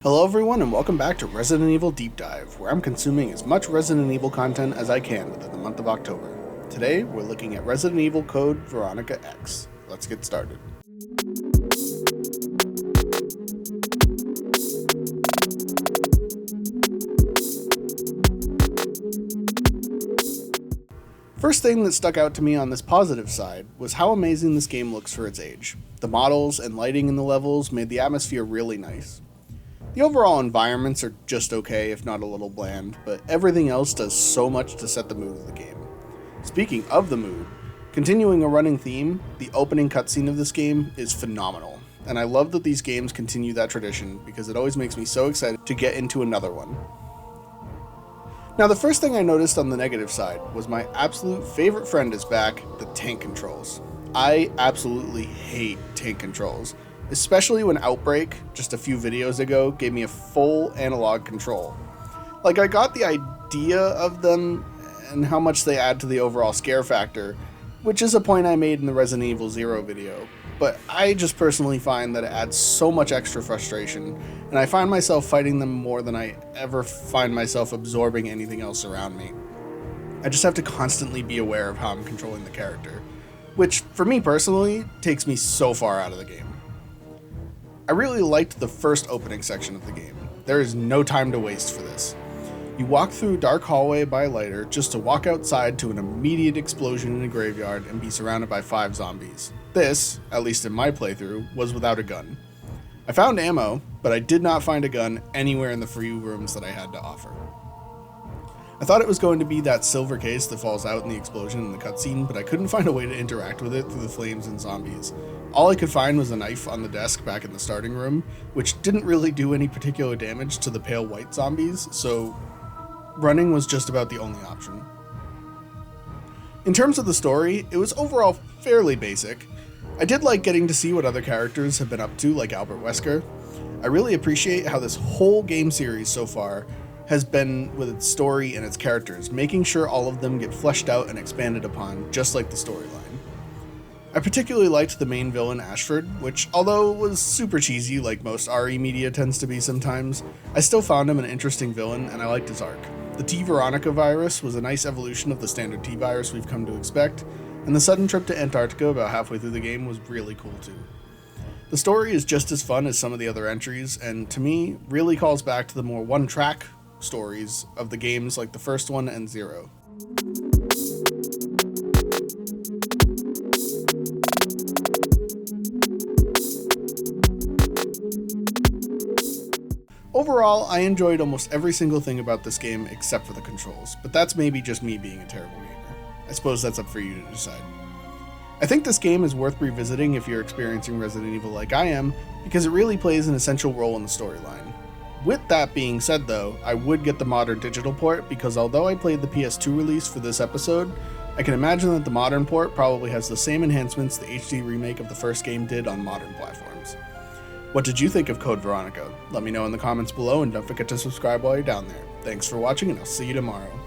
Hello everyone and welcome back to Resident Evil Deep Dive, where I'm consuming as much Resident Evil content as I can within the month of October. Today, we're looking at Resident Evil Code Veronica X. Let's get started. First thing that stuck out to me on this positive side was how amazing this game looks for its age. The models and lighting in the levels made the atmosphere really nice. The overall environments are just okay, if not a little bland, but everything else does so much to set the mood of the game. Speaking of the mood, continuing a running theme, the opening cutscene of this game is phenomenal, and I love that these games continue that tradition because it always makes me so excited to get into another one. Now, the first thing I noticed on the negative side was my absolute favorite friend is back, the tank controls. I absolutely hate tank controls. Especially when Outbreak, just a few videos ago, gave me a full analog control. Like, I got the idea of them and how much they add to the overall scare factor, which is a point I made in the Resident Evil 0 video, but I just personally find that it adds so much extra frustration, and I find myself fighting them more than I ever find myself absorbing anything else around me. I just have to constantly be aware of how I'm controlling the character, which, for me personally, takes me so far out of the game. I really liked the first opening section of the game. There is no time to waste for this. You walk through a dark hallway by a lighter just to walk outside to an immediate explosion in a graveyard and be surrounded by 5 zombies. This, at least in my playthrough, was without a gun. I found ammo, but I did not find a gun anywhere in the free rooms that I had to offer. I thought it was going to be that silver case that falls out in the explosion in the cutscene, but I couldn't find a way to interact with it through the flames and zombies. All I could find was a knife on the desk back in the starting room, which didn't really do any particular damage to the pale white zombies, so running was just about the only option. In terms of the story, it was overall fairly basic. I did like getting to see what other characters have been up to, like Albert Wesker. I really appreciate how this whole game series so far has been with its story and its characters, making sure all of them get fleshed out and expanded upon, just like the storyline. I particularly liked the main villain Ashford, which, although it was super cheesy like most RE media tends to be sometimes, I still found him an interesting villain and I liked his arc. The T Veronica virus was a nice evolution of the standard T virus we've come to expect, and the sudden trip to Antarctica about halfway through the game was really cool too. The story is just as fun as some of the other entries, and to me, really calls back to the more one-track stories of the games like the first one and 0. Overall, I enjoyed almost every single thing about this game except for the controls, but that's maybe just me being a terrible gamer. I suppose that's up for you to decide. I think this game is worth revisiting if you're experiencing Resident Evil like I am, because it really plays an essential role in the storyline. With that being said though, I would get the modern digital port because although I played the PS2 release for this episode, I can imagine that the modern port probably has the same enhancements the HD remake of the first game did on modern platforms. What did you think of Code Veronica? Let me know in the comments below and don't forget to subscribe while you're down there. Thanks for watching and I'll see you tomorrow.